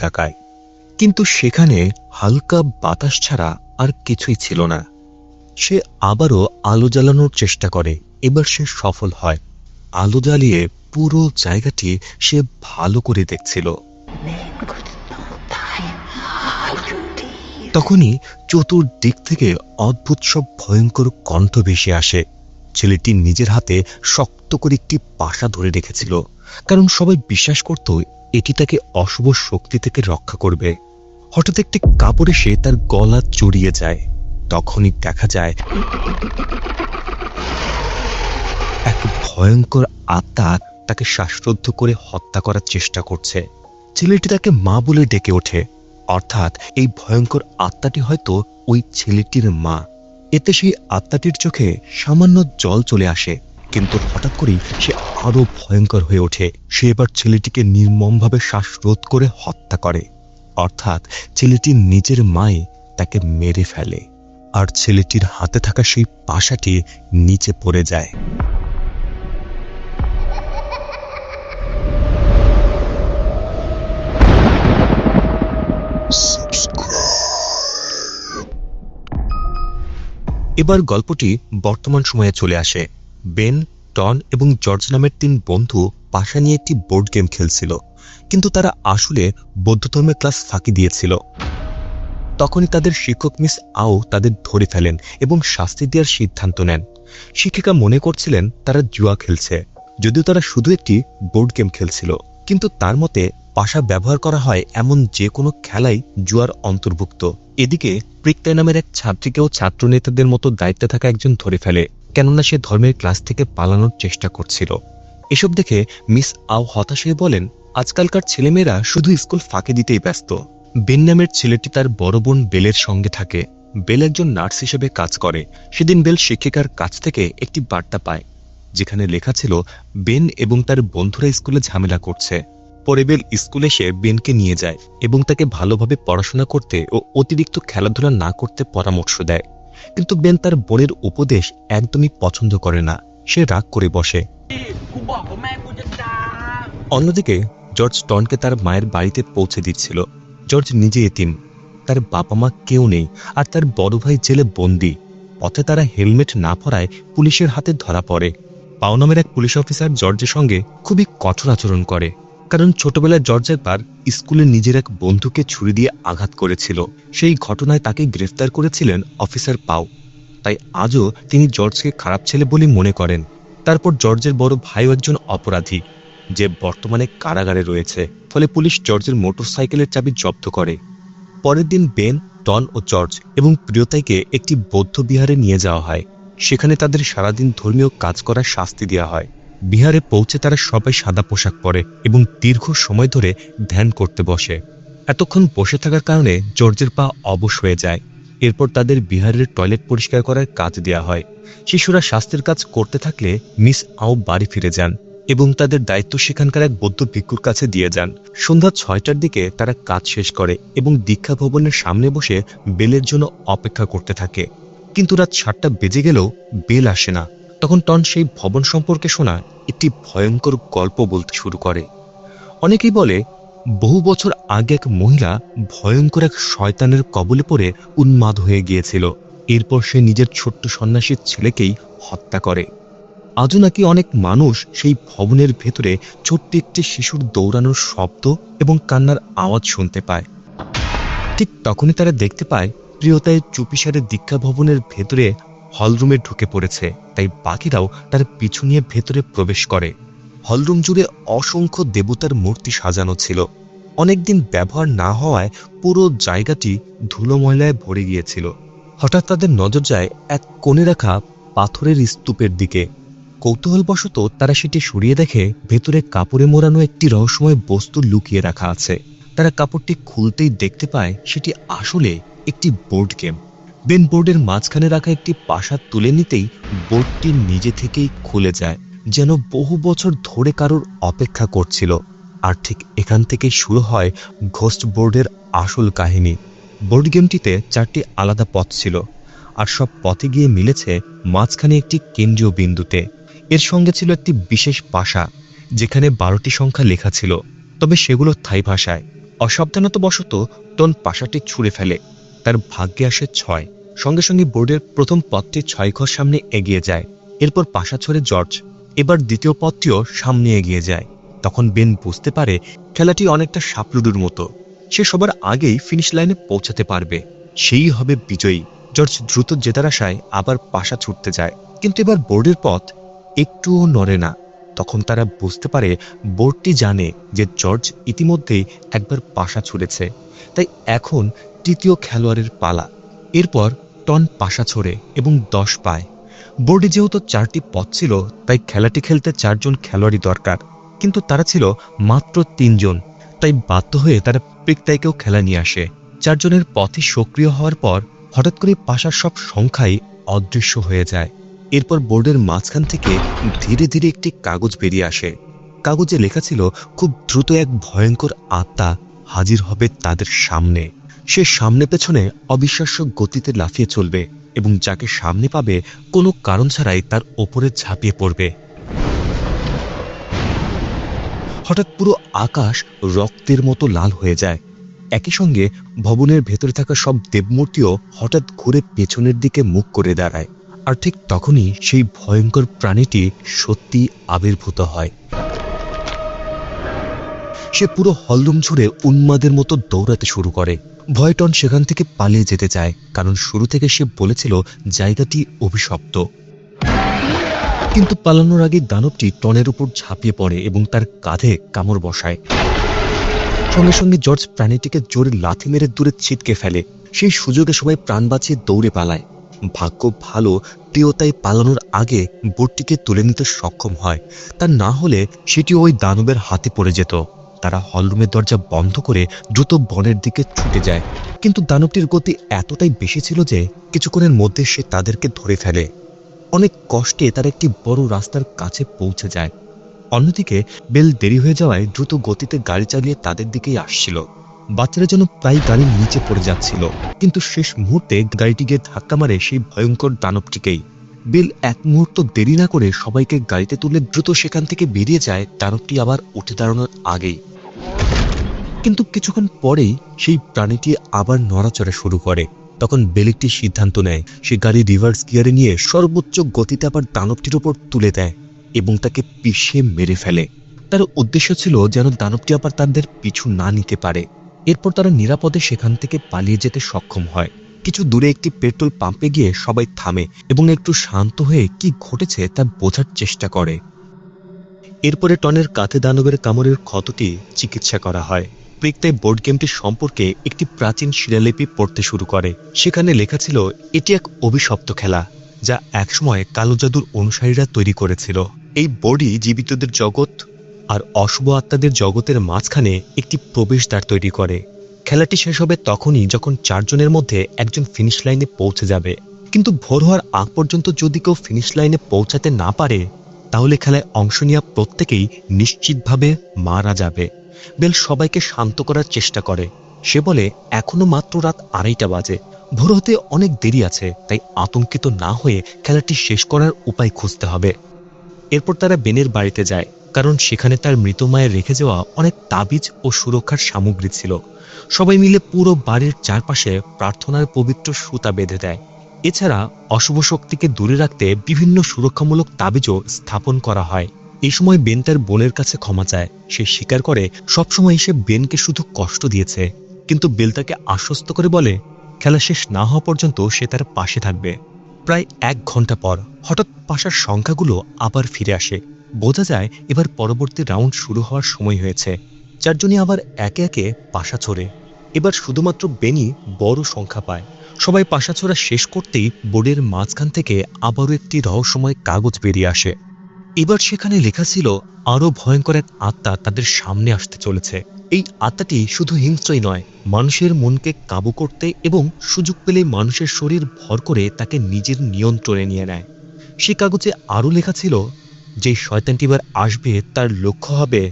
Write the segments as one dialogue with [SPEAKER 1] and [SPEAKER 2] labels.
[SPEAKER 1] তাকায়, কিন্তু সেখানে হালকা বাতাস ছাড়া আর কিছুই ছিল না। সে আবারও আলো জ্বালানোর চেষ্টা করে। এবার সে সফল হয়। আলো জ্বালিয়ে পুরো জায়গাটি সে ভালো করে দেখছিল। তখনই চতুর্দিক থেকে অদ্ভুত সব ভয়ঙ্কর কণ্ঠ ভেসে আসে। ছেলেটি নিজের হাতে শক্ত করে একটি পাশা ধরে রেখেছিল, কারণ সবাই বিশ্বাস করত এটি তাকে অশুভ শক্তি থেকে রক্ষা করবে। হঠাৎ একটি কাপড় এসে তার গলা জড়িয়ে যায়। তখনই দেখা যায় এক ভয়ঙ্কর আত্মা তাকে শ্বাসরুদ্ধ করে হত্যা করার চেষ্টা করছে। ছেলেটি তাকে মা বলে ডেকে ওঠে, অর্থাৎ এই ভয়ঙ্কর আত্মাটি হয়তো ওই ছেলেটির মা। এতে সেই আত্মাটির চোখে সামান্য জল চলে আসে, কিন্তু হঠাৎ করেই সে আরো ভয়ঙ্কর হয়ে ওঠে। সে এবার ছেলেটিকে নির্মমভাবে শ্বাসরোধ করে হত্যা করে, অর্থাৎ ছেলেটির নিজের মাই তাকে মেরে ফেলে। আর ছেলেটির হাতে থাকা সেই পাশাটি নিচে পড়ে যায়। এবার গল্পটি বর্তমান সময়ে চলে আসে। বেন, টন এবং জর্জ নামের 3 বন্ধু পাশা নিয়ে একটি বোর্ড গেম খেলছিল, কিন্তু তারা আসলে বৌদ্ধ ধর্মের ক্লাস ফাঁকি দিয়েছিল। তখনই তাদের শিক্ষক মিস আও তাদের ধরে ফেলেন এবং শাস্তি দেওয়ার সিদ্ধান্ত নেন। শিক্ষিকা মনে করছিলেন তারা জুয়া খেলছে, যদিও তারা শুধু একটি বোর্ড গেম খেলছিল। কিন্তু তার মতে পাশা ব্যবহার করা হয় এমন যে কোনো খেলাই জুয়ার অন্তর্ভুক্ত। এদিকে প্রিক্তাই নামের এক ছাত্রীকেও ছাত্রনেতাদের মতো দায়িত্বে থাকা একজন ধরে ফেলে, কেননা সে ধর্মের ক্লাস থেকে পালানোর চেষ্টা করছিল। এসব দেখে মিস আও হতাশ হয়ে বলেন, আজকালকার ছেলেমেয়েরা শুধু স্কুল ফাঁকি দিতেই ব্যস্ত। বেন নামের ছেলেটি তার বড় বোন বেলের সঙ্গে থাকে। বেল একজন নার্স হিসেবে কাজ করে। সেদিন বেল শিক্ষিকার কাছ থেকে একটি বার্তা পায়, যেখানে লেখা ছিল বেন এবং তার বন্ধুরা স্কুলে ঝামেলা করছে। পরে বেল স্কুলে এসে বেনকে নিয়ে যায় এবং তাকে ভালোভাবে পড়াশোনা করতে ও অতিরিক্ত খেলাধুলা না করতে পরামর্শ দেয়। কিন্তু বেন তার বোনের উপদেশ একদমই পছন্দ করে না। সে রাগ করে বসে। অন্যদিকে জর্জ টনকে তার মায়ের বাড়িতে পৌঁছে দিচ্ছিল। জর্জ নিজে এতিম, তার বাবা মা কেউ নেই, আর তার বড় ভাই জেলে বন্দী। পথে তারা হেলমেট না পরায় পুলিশের হাতে ধরা পড়ে। পাও নামের এক পুলিশ অফিসার জর্জের সঙ্গে খুবই কঠোর আচরণ করে, কারণ ছোটবেলায় জর্জ একবার স্কুলে নিজের এক বন্ধুকে ছুরি দিয়ে আঘাত করেছিল। সেই ঘটনায় তাকে গ্রেফতার করেছিলেন অফিসার পাও। তাই আজও তিনি জর্জকে খারাপ ছেলে বলে মনে করেন। তারপর জর্জের বড় ভাইও একজন অপরাধী, যে বর্তমানে কারাগারে রয়েছে। ফলে পুলিশ জর্জের মোটরসাইকেলের চাবি জব্দ করে। পরের দিন বেন, টন ও জর্জ এবং প্রিয়তাইকে একটি বৌদ্ধ বিহারে নিয়ে যাওয়া হয়। সেখানে তাদের সারাদিন ধর্মীয় কাজ করার শাস্তি দেওয়া হয়। বিহারে পৌঁছে তারা সবাই সাদা পোশাক পরে এবং দীর্ঘ সময় ধরে ধ্যান করতে বসে। এতক্ষণ বসে থাকার কারণে জর্জের পা অবশ হয়ে যায়। এরপর তাদের বিহারের টয়লেট পরিষ্কার করার কাজ দেওয়া হয়। শিশুরা স্বাস্থ্যের কাজ করতে থাকলে মিস আও বাড়ি ফিরে যান এবং তাদের দায়িত্ব সেখানকার এক বৌদ্ধ ভিক্ষুর কাছে দিয়ে যান। সন্ধ্যা 6টার দিকে তারা কাজ শেষ করে এবং দীক্ষা ভবনের সামনে বসে বেলের জন্য অপেক্ষা করতে থাকে। কিন্তু রাত 7টা বেজে গেলেও বেল আসে না। তখন টন সেই ভবন সম্পর্কে শোনা একটি ভয়ঙ্কর গল্প বলতে শুরু করে। অনেকেই বলে বহু বছর আগে এক মহিলা ভয়ঙ্কর এক শয়তানের কবলে পড়ে উন্মাদ হয়ে গিয়েছিল। এরপর সে নিজের ছোট্ট সন্ন্যাসীর ছেলেকেই হত্যা করে। আজও নাকি অনেক মানুষ সেই ভবনের ভেতরে ছোট্ট একটি শিশুর দৌড়ানোর শব্দ এবং কান্নার আওয়াজ শুনতে পায়। ঠিক তখনই তারা দেখতে পায় প্রিয়তায় চুপিসারে দীক্ষা ভবনের ভেতরে হলরুমে ঢুকে পড়েছে। তাই বাকিরাও তার পিছু নিয়ে ভেতরে প্রবেশ করে। হলরুম জুড়ে অসংখ্য দেবতার মূর্তি সাজানো ছিল। অনেকদিন ব্যবহার না হওয়ায় পুরো জায়গাটি ধুলো ময়লায় ভরে গিয়েছিল। হঠাৎ তাদের নজর যায় এক কোণে রাখা পাথরের স্তূপের দিকে। কৌতূহলবশত তারা সেটি সরিয়ে দেখে ভেতরে কাপড়ে মোড়ানো একটি রহস্যময় বস্তু লুকিয়ে রাখা আছে। তারা কাপড়টি খুলতেই দেখতে পায় সেটি আসলে একটি বোর্ড গেম। বেন বোর্ডের মাঝখানে রাখা একটি পাশা তুলে নিতেই বোর্ডটি নিজে থেকেই খুলে যায়, যেন বহু বছর ধরে কারোর অপেক্ষা করছিল। আর ঠিক এখান থেকে শুরু হয় ঘোস্ট বোর্ডের আসল কাহিনী। বোর্ড গেমটিতে 4টি আলাদা পথ ছিল, আর সব পথে গিয়ে মিলেছে মাঝখানে একটি কেন্দ্রীয় বিন্দুতে। এর সঙ্গে ছিল একটি বিশেষ পাশা, যেখানে 12টি সংখ্যা লেখা ছিল, তবে সেগুলো থাই ভাষায়। অসাবধানতাবশত টন পাশাটি ছুঁড়ে ফেলে। তার ভাগ্যে আসে 6। সঙ্গে সঙ্গে বোর্ডের প্রথম পথটি 6 ঘর সামনে এগিয়ে যায়। এরপর পাশা ছড়ে জর্জ। এবার দ্বিতীয় পথটিও সামনে এগিয়ে যায়। তখন বেন বুঝতে পারে খেলাটি অনেকটা সাপলুডুর মতো। সে সবার আগেই ফিনিশ লাইনে পৌঁছাতে পারবে, সেই হবে বিজয়ী। জর্জ দ্রুত জেতার আশায় আবার পাশা ছুটতে যায়, কিন্তু এবার বোর্ডের পথ একটুও নড়ে না। তখন তারা বুঝতে পারে বোর্ডটি জানে যে জর্জ ইতিমধ্যেই একবার পাশা ছুঁড়েছে, তাই এখন তৃতীয় খেলোয়াড়ের পালা। এরপর টন পাশা ছোড়ে এবং 10 পায়। বোর্ডে যেহেতু 4টি পথ ছিল, তাই খেলাটি খেলতে 4 জন খেলোয়াড়ই দরকার, কিন্তু তারা ছিল মাত্র 3 জন। তাই বাধ্য হয়ে তারা প্রিকটাইকেও খেলা নিয়ে আসে। 4 জনের পথে সক্রিয় হওয়ার পর হঠাৎ করে পাশার সব সংখ্যাই অদৃশ্য হয়ে যায়। এরপর বোর্ডের মাঝখান থেকে ধীরে ধীরে একটি কাগজ বেরিয়ে আসে। কাগজে লেখা ছিল, খুব দ্রুত এক ভয়ঙ্কর আত্মা হাজির হবে তাদের সামনে। সে সামনে পেছনে অবিশ্বাস্য গতিতে লাফিয়ে চলবে এবং যাকে সামনে পাবে কোনো কারণ ছাড়াই তার ওপরে ঝাঁপিয়ে পড়বে। হঠাৎ পুরো আকাশ রক্তের মতো লাল হয়ে যায়। একই সঙ্গে ভবনের ভেতরে থাকা সব দেবমূর্তিও হঠাৎ ঘুরে পেছনের দিকে মুখ করে দাঁড়ায়। আর ঠিক তখনই সেই ভয়ঙ্কর প্রাণীটি সত্যি আবির্ভূত হয়। সে পুরো হলরুম জুড়ে উন্মাদের মতো দৌড়াতে শুরু করে। ভয়টন সেখান থেকে পালিয়ে যেতে চায়, কারণ শুরু থেকে সে বলেছিল জায়গাটি অভিশপ্ত। কিন্তু পালানোর আগে দানবটি টনের উপর ঝাঁপিয়ে পড়ে এবং তার কাঁধে কামড় বসায়। সঙ্গে সঙ্গে জর্জ প্রাণীটিকে জোরে লাথি মেরে দূরে ছিটকে ফেলে। সেই সুযোগে সবাই প্রাণ বাঁচিয়ে দৌড়ে পালায়। ভাগ্য ভালো প্রিয়তাই পালানোর আগে বোর্ডটিকে তুলে নিতে সক্ষম হয়, তা না হলে সেটি ওই দানবের হাতে পড়ে যেত। তারা হলরুমের দরজা বন্ধ করে দ্রুত বনের দিকে ছুটে যায়, কিন্তু দানবটির গতি এতটাই বেশি ছিল যে কিছুক্ষণের মধ্যে সে তাদেরকে ধরে ফেলে। অনেক কষ্টে তারা একটি বড় রাস্তার কাছে পৌঁছে যায়। অন্যদিকে বেল দেরি হয়ে যাওয়ায় দ্রুত গতিতে গাড়ি চালিয়ে তাদের দিকেই আসছিল। বাচ্চারা যেন প্রায় গাড়ির নিচে পড়ে যাচ্ছিল, কিন্তু শেষ মুহূর্তে গাড়িটি গিয়ে ধাক্কা মারে সেই ভয়ঙ্কর দানবটিকেই। বেল এক মুহূর্ত দেরি না করে সবাইকে গাড়িতে তুলে দ্রুত সেখান থেকে বেরিয়ে যায়, দানবটি আবার উঠে দাঁড়ানোর আগেই। কিন্তু কিছুক্ষণ পরেই সেই প্রাণীটি আবার নড়াচড়া শুরু করে। তখন বেল একটি সিদ্ধান্ত নেয়। সে গাড়ি রিভার্স গিয়ারে নিয়ে সর্বোচ্চ গতিতে আবার দানবটির উপর তুলে দেয় এবং তাকে পিষে মেরে ফেলে। তার উদ্দেশ্য ছিল যেন দানবটি আবার তাদের পিছু না নিতে পারে। এরপর তারা নিরাপদে সেখান থেকে পালিয়ে যেতে সক্ষম হয়। কিছু দূরে একটি পেট্রোল পাম্পে গিয়ে সবাই থামে এবং একটু শান্ত হয়ে কি ঘটেছে তা বোঝার চেষ্টা করে। এরপরে টনের কাঁধে দানবের কামড়ের ক্ষতটি চিকিৎসা করা হয়। প্রিকটাই বোর্ড গেমটি সম্পর্কে একটি প্রাচীন শিলালিপি পড়তে শুরু করে। সেখানে লেখা ছিল, এটি এক অভিশপ্ত খেলা যা একসময় কালো জাদুর অনুসারীরা তৈরি করেছিল। এই বোর্ডই জীবিতদের জগৎ আর অশুভ আত্মাদের জগতের মাঝখানে একটি প্রবেশদ্বার তৈরি করে। খেলাটি শেষ হবে তখনই যখন 4 জনের মধ্যে একজন ফিনিশ লাইনে পৌঁছে যাবে। কিন্তু ভোর হওয়ার আগ পর্যন্ত যদি কেউ ফিনিশ লাইনে পৌঁছাতে না পারে, তাহলে খেলায় অংশ নেওয়া প্রত্যেকেই নিশ্চিতভাবে মারা যাবে। বেল সবাইকে শান্ত করার চেষ্টা করে। সে বলে, এখনো মাত্র রাত 2:30 বাজে, ভোর হতে অনেক দেরি আছে, তাই আতঙ্কিত না হয়ে খেলাটি শেষ করার উপায় খুঁজতে হবে। এরপর তারা বেনের বাড়িতে যায়, কারণ সেখানে তার মৃত মায়ের রেখে যাওয়া অনেক তাবিজ ও সুরক্ষার সামগ্রী ছিল। সবাই মিলে পুরো বাড়ির চারপাশে প্রার্থনার পবিত্র সুতা বেঁধে দেয়। এছাড়া অশুভ শক্তিকে দূরে রাখতে বিভিন্ন সুরক্ষামূলক তাবিজও স্থাপন করা হয়। এই সময় বেন তার বোনের কাছে ক্ষমা চায়। সে স্বীকার করে সবসময় সে বেনকে শুধু কষ্ট দিয়েছে, কিন্তু বেল তাকে আশ্বস্ত করে বলে খেলা শেষ না হওয়া পর্যন্ত সে তার পাশে থাকবে। প্রায় 1 ঘন্টা পর হঠাৎ পাশার সংখ্যাগুলো আবার ফিরে আসে। বোঝা যায় এবার পরবর্তী রাউন্ড শুরু হওয়ার সময় হয়েছে। 4 জনই আবার একে একে পাশা ছোড়ে। এবার শুধুমাত্র বেনি বড় সংখ্যা পায়। সবাই পাশা ছোড়া শেষ করতেই বোর্ডের মাঝখান থেকে আবারও একটি রহস্যময় কাগজ বেরিয়ে আসে। এবার সেখানে লেখা ছিল, আরো ভয়ঙ্কর এক আত্মা তাদের সামনে আসতে চলেছে। এই আত্মাটি শুধু হিংস্রই নয়, মানুষের মনকে কাবু করতে এবং সুযোগ পেলে মানুষের শরীর ভর করে তাকে নিজের নিয়ন্ত্রণে নিয়ে নেয়। সে কাগজে আরো লেখা ছিল, যে শয়তানটি এবার আসবে তার লক্ষ্য হবে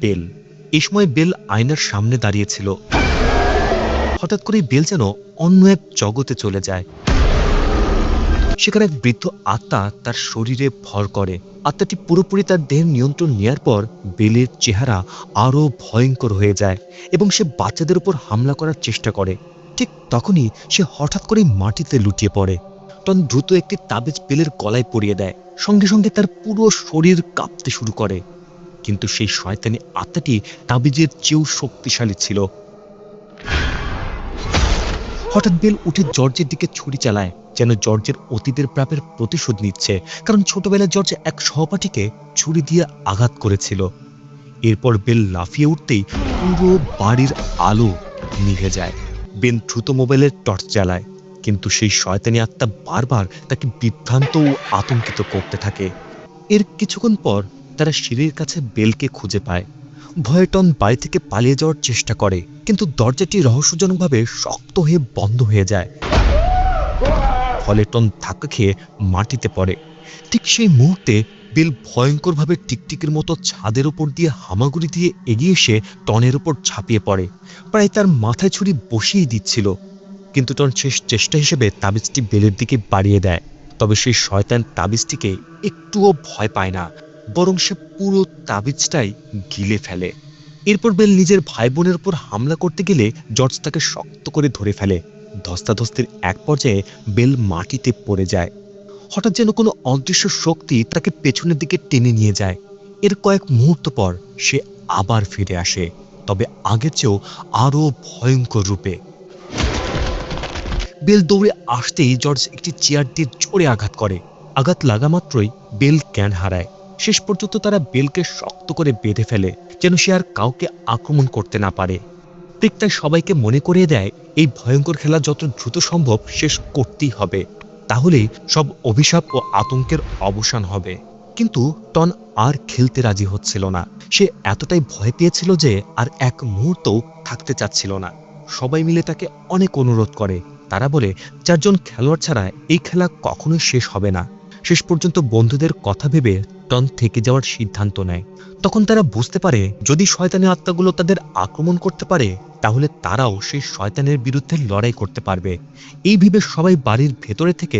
[SPEAKER 1] বেল। এই সময় বেল আয়নার সামনে দাঁড়িয়েছিল। হঠাৎ করেই বেল যেন অন্য এক জগতে চলে যায়। সেখানে এক বৃদ্ধ আত্মা তার শরীরে ভর করে। আত্মাটি পুরোপুরি তার দেহের নিয়ন্ত্রণ নেয়ার পর বেলের চেহারা আরো ভয়ঙ্কর হয়ে যায় এবং সে বাচ্চাদের উপর হামলা করার চেষ্টা করে। ঠিক তখনই সে হঠাৎ করে মাটিতে লুটিয়ে পড়ে। টন দ্রুত একটি তাবিজ বেলের গলায় পরিয়ে দেয়। সঙ্গে সঙ্গে তার পুরো শরীর কাঁপতে শুরু করে। কিন্তু সেই শয়তানি আত্মাটি তাবিজের চেয়েও শক্তিশালী ছিল। হঠাৎ বেল উঠে জর্জের দিকে ছুরি চালায়, যেন জর্জের অতীতের পাপের প্রতিশোধ নিচ্ছে, কারণ ছোটবেলায় জর্জ এক সহপাঠীকে ছুরি দিয়ে আঘাত করেছিল। এরপর বেল লাফিয়ে উঠতেই পুরো বাড়ির আলো নিভে যায়। বেন দ্রুত মোবাইলের টর্চ জ্বালায়, কিন্তু সেই শয়তানি আত্মা বারবার তাকে বিভ্রান্ত ও আতঙ্কিত করতে থাকে। এর কিছুক্ষণ পর তারা সিঁড়ির কাছে বেলকে খুঁজে পায়। ভয়ে টন বাড়ি থেকে পালিয়ে যাওয়ার চেষ্টা করে, কিন্তু দরজাটি রহস্যজনকভাবে শক্ত হয়ে বন্ধ হয়ে যায়। ফলে টন ধাক্কা খেয়ে মাটিতে পড়ে। ঠিক সেই মুহূর্তে বেল ভয়ঙ্করভাবে টিকটিকির মতো ছাদের উপর দিয়ে হামাগুড়ি দিয়ে এগিয়ে এসে টনের উপর ঝাঁপিয়ে পড়ে, প্রায় তার মাথায় ছুরি বসিয়ে দিচ্ছিল। কিন্তু টন শেষ চেষ্টা হিসেবে তাবিজটি বেলের দিকে বাড়িয়ে দেয়। তবে সেই শয়তান তাবিজটিকে একটুও ভয় পায় না, বরং সে পুরো তাবিজটাই গিলে ফেলে। এরপর বেল নিজের ভাই বোনের উপর হামলা করতে গেলে জর্জ তাকে শক্ত করে ধরে ফেলে। ধস্তাধস্তির এক পর্যায়ে বেল মাটিতে পড়ে যায়। হঠাৎ যেন কোনো অদৃশ্য শক্তি তাকে পেছনের দিকে টেনে নিয়ে যায়। এর কয়েক মুহূর্ত পর সে আবার ফিরে আসে, তবে আগের চেয়েও আরো ভয়ঙ্কর রূপে। বেল দৌড়ে আসতেই জর্জ একটি চেয়ার দিয়ে জোরে আঘাত করে। আঘাত লাগা মাত্রই বেল জ্ঞান হারায়। শেষ পর্যন্ত তারা বেলকে শক্ত করে বেঁধে ফেলে, যেন সে আর কাউকে আক্রমণ করতে না পারে। তাই সবাইকে মনে করিয়ে দেয় এই ভয়ঙ্কর খেলা যত দ্রুত সম্ভব শেষ করতেই হবে, তাহলেই সব অভিশাপ ও আতঙ্কের অবসান হবে। কিন্তু টন আর খেলতে রাজি হচ্ছিল না। সে এতটাই ভয় পেয়েছিল যে আর এক মুহূর্তও থাকতে চাচ্ছিল না। সবাই মিলে তাকে অনেক অনুরোধ করে। তারা বলে 4 জন খেলোয়াড় ছাড়া এই খেলা কখনোই শেষ হবে না। শেষ পর্যন্ত বন্ধুদের কথা ভেবে টন থেকে যাওয়ার সিদ্ধান্ত নেয়। তখন তারা বুঝতে পারে যদি শয়তানি আত্মাগুলো তাদের আক্রমণ করতে পারে, তাহলে তারাও সেই শয়তানের বিরুদ্ধে লড়াই করতে পারবে। এই ভেবে সবাই বাড়ির ভেতরে থেকে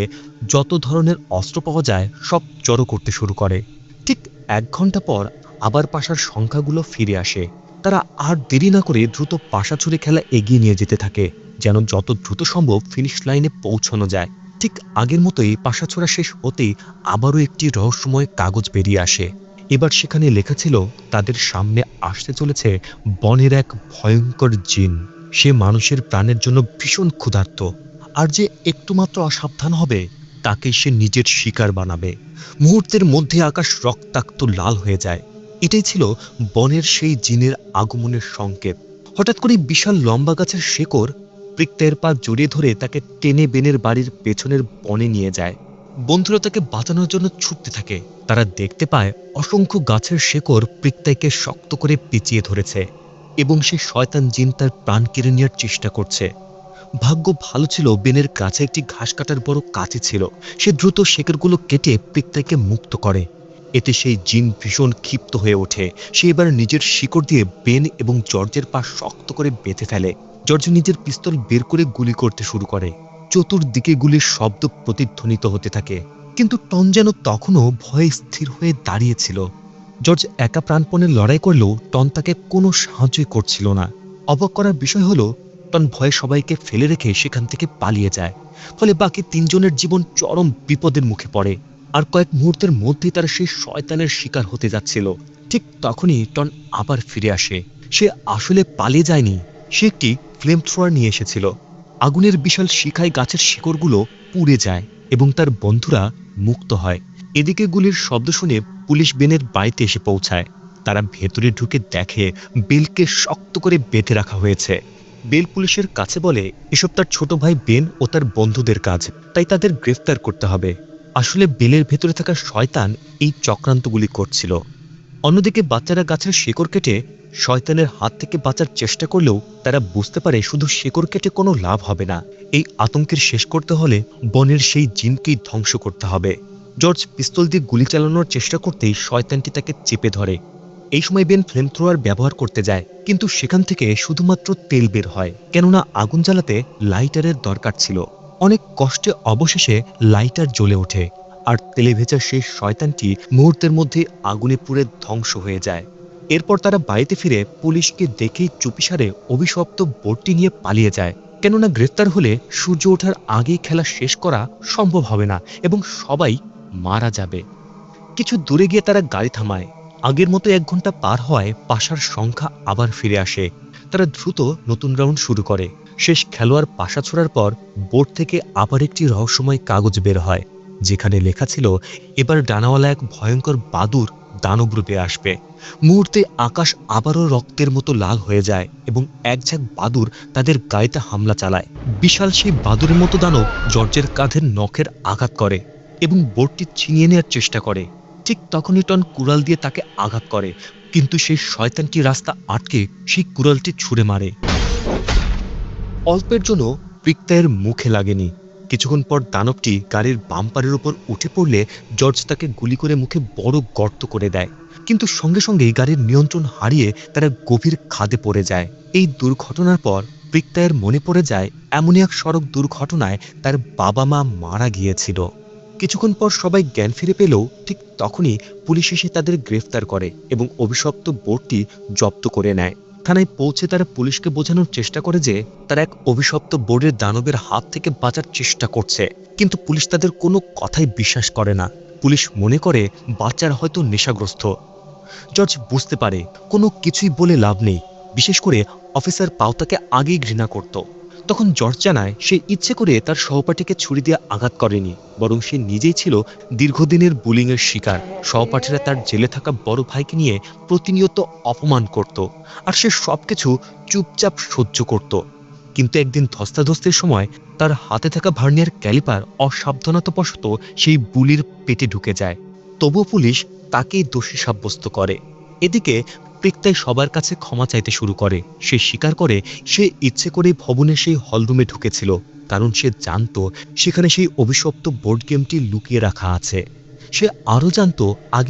[SPEAKER 1] যত ধরনের অস্ত্র পাওয়া যায় সব জড়ো করতে শুরু করে। ঠিক 1 ঘন্টা পর আবার পাশার সংখ্যাগুলো ফিরে আসে। তারা আর দেরি না করে দ্রুত পাশা ছুড়ে খেলা এগিয়ে নিয়ে যেতে থাকে, যেন যত দ্রুত সম্ভব ফিনিশ লাইনে পৌঁছানো যায়। ঠিক আগের মতোই পাশা ছোড়া শেষ হতেই আবারও একটি রহস্যময় কাগজ বেরিয়ে আসে। এবার সেখানে লেখা ছিল তাদের সামনে আসতে চলেছে বনের এক ভয়ঙ্কর জিন। সে মানুষের প্রাণের জন্য ভীষণ ক্ষুধার্ত, আর যে একটুমাত্র অসাবধান হবে তাকে সে নিজের শিকার বানাবে। মুহূর্তের মধ্যে আকাশ রক্তাক্ত লাল হয়ে যায়। এটাই ছিল বনের সেই জিনের আগমনের সংকেত। হঠাৎ করে বিশাল লম্বা গাছের শেকড় প্রিক্তায়ের পা জড়িয়ে ধরে তাকে টেনে বেনের বাড়ির পেছনের বনে নিয়ে যায়। বন্ধুরা তাকে বাঁচানোর জন্য ছুটতে থাকে। তারা দেখতে পায় অসংখ্য গাছের শেকড় প্রিক্তাইকে শক্ত করে পেঁচিয়ে ধরেছে এবং সে শয়তান জিন তার প্রাণ কেড়ে নেওয়ার চেষ্টা করছে। ভাগ্য ভালো ছিল বেনের কাছে একটি ঘাস কাটার বড় কাঁচি ছিল। সে দ্রুত শেকড়গুলো কেটে প্রিক্তাইকে মুক্ত করে। এতে সেই জিন ভীষণ ক্ষিপ্ত হয়ে ওঠে। সে এবার নিজের শিকড় দিয়ে বেন এবং জর্জের পা শক্ত করে বেঁধে ফেলে। জর্জ নিজের পিস্তল বের করে গুলি করতে শুরু করে। চতুর্দিকে গুলির শব্দ প্রতিধ্বনিত হতে থাকে, কিন্তু টন যেন তখনও ভয়ে স্থির হয়ে দাঁড়িয়েছিল। জর্জ একা প্রাণপণে লড়াই করলেও টন তাকে কোনো সাহায্যই করছিল না। অবাক করার বিষয় হলো টন ভয়ে সবাইকে ফেলে রেখে সেখান থেকে পালিয়ে যায়। ফলে বাকি 3 জনের জীবন চরম বিপদের মুখে পড়ে। আর কয়েক মুহূর্তের মধ্যেই তারা সেই শয়তানের শিকার হতে যাচ্ছিল। ঠিক তখনই টন আবার ফিরে আসে। সে আসলে পালিয়ে যায়নি, সে একটি ফ্লেম থ্রোয়ার নিয়ে এসেছিল। আগুনের বিশাল শিখায় গাছের শিকড়গুলো পুড়ে যায় এবং তার বন্ধুরা মুক্ত হয়। এদিকে গুলির শব্দ শুনে পুলিশ বেনের বাড়িতে এসে পৌঁছায়। তারা ভেতরে ঢুকে দেখে বেলকে শক্ত করে বেঁধে রাখা হয়েছে। বেল পুলিশের কাছে বলে এসব তার ছোট ভাই বেন ও তার বন্ধুদের কাজ, তাই তাদের গ্রেফতার করতে হবে। আসলে বেলের ভেতরে থাকা শয়তান এই চক্রান্তগুলি করছিল। অন্যদিকে বাচ্চারা গাছের শিকড় কেটে শয়তানের হাত থেকে বাঁচার চেষ্টা করলেও তারা বুঝতে পারে শুধু শিকড় কেটে কোনো লাভ হবে না। এই আতঙ্কের শেষ করতে হলে বনের সেই জিনকেই ধ্বংস করতে হবে। জর্জ পিস্তল দিয়ে গুলি চালানোর চেষ্টা করতেই শয়তানটি তাকে চেপে ধরে। এই সময় বেন ফ্লেম থ্রোয়ার ব্যবহার করতে যায়, কিন্তু সেখান থেকে শুধুমাত্র তেল বের হয়, কেননা আগুন জ্বালাতে লাইটারের দরকার ছিল। অনেক কষ্টে অবশেষে লাইটার জ্বলে ওঠে, আর তেলে ভেজা সেই শয়তানটি মুহূর্তের মধ্যে আগুনে পুড়ে ধ্বংস হয়ে যায়। এরপর তারা বাড়িতে ফিরে পুলিশকে দেখেই চুপিসারে অভিশপ্ত বোর্ডটি নিয়ে পালিয়ে যায়, কেননা গ্রেফতার হলে সূর্য ওঠার আগেই খেলা শেষ করা সম্ভব হবে না এবং সবাই মারা যাবে। কিছু দূরে গিয়ে তারা গাড়ি থামায়। আগের মতো 1 ঘন্টা পার হওয়ায় পাশার সংখ্যা আবার ফিরে আসে। তারা দ্রুত নতুন রাউন্ড শুরু করে। শেষ খেলোয়াড় পাশা ছোড়ার পর বোর্ড থেকে আবার একটি রহস্যময় কাগজ বের হয়, যেখানে লেখা ছিল এবার ডানাওয়ালা এক ভয়ঙ্কর বাদুর দানব রূপে আসবে। মুহূর্তে আকাশ আবারও রক্তের মতো লাল হয়ে যায় এবং এক ঝাঁক বাদুর তাদের গায়েতে হামলা চালায়। বিশাল সেই বাদুরের মতো দানব জর্জের কাঁধের নখের আঘাত করে এবং বোর্ডটি ছিনিয়ে নেওয়ার চেষ্টা করে। ঠিক তখনই টন কুড়াল দিয়ে তাকে আঘাত করে, কিন্তু সেই শয়তানটি রাস্তা আটকে সেই কুড়ালটি ছুঁড়ে মারে। অল্পের জন্য প্রিক্তায়ের মুখে লাগেনি। কিছুক্ষণ পর দানবটি গাড়ির বাম্পারের উপর উঠে পড়লে জর্জ তাকে গুলি করে মুখে বড় গর্ত করে দেয়, কিন্তু সঙ্গে সঙ্গেই গাড়ির নিয়ন্ত্রণ হারিয়ে তারা গভীর খাদে পড়ে যায়। এই দুর্ঘটনার পর প্রিক্তায়ের মনে পড়ে যায় এমনই এক সড়ক দুর্ঘটনায় তার বাবা মা মারা গিয়েছিল। কিছুক্ষণ পর সবাই জ্ঞান ফিরে পেলেও ঠিক তখনই পুলিশ এসে তাদের গ্রেফতার করে এবং অভিশপ্ত বোর্ডটি জব্দ করে নেয়। থানায় পৌঁছে তারা পুলিশকে বোঝানোর চেষ্টা করে যে তারা এক অভিশপ্ত বোর্ডের দানবের হাত থেকে বাঁচার চেষ্টা করছে, কিন্তু পুলিশ তাদের কোনো কথাই বিশ্বাস করে না। পুলিশ মনে করে বাচ্চারা হয়তো নেশাগ্রস্ত। জর্জ বুঝতে পারে কোনো কিছুই বলে লাভ নেই, বিশেষ করে অফিসার পাওতাকে আগেই ঘৃণা করত। তখন জর্জ জানায় সে ইচ্ছে করে তার সহপাঠীকে ছুরি দিয়ে আঘাত করেনি, বরং সে নিজেই ছিল দীর্ঘদিনের বুলিংয়ের শিকার। সহপাঠীরা তার জেলে থাকা বড় ভাইকে নিয়ে প্রতিনিয়ত অপমান করত, আর সে সবকিছু চুপচাপ সহ্য করত। কিন্তু একদিন ধস্তাধস্তির সময় তার হাতে থাকা ভার্নিয়ার ক্যালিপার অসাবধানতাবশত সেই বুলির পেটে ঢুকে যায়। তবুও পুলিশ তাকেই দোষী সাব্যস্ত করে। এদিকে প্রিক্তাই সবার কাছে ক্ষমা চাইতে শুরু করে। সে স্বীকার করে সে ইচ্ছে করেই ভবনের সেই হলরুমে ঢুকেছিল, কারণ সে জানত সেখানে সেই অভিশপ্ত বোর্ড গেমটি লুকিয়ে রাখা আছে। সে আরও জানত আগে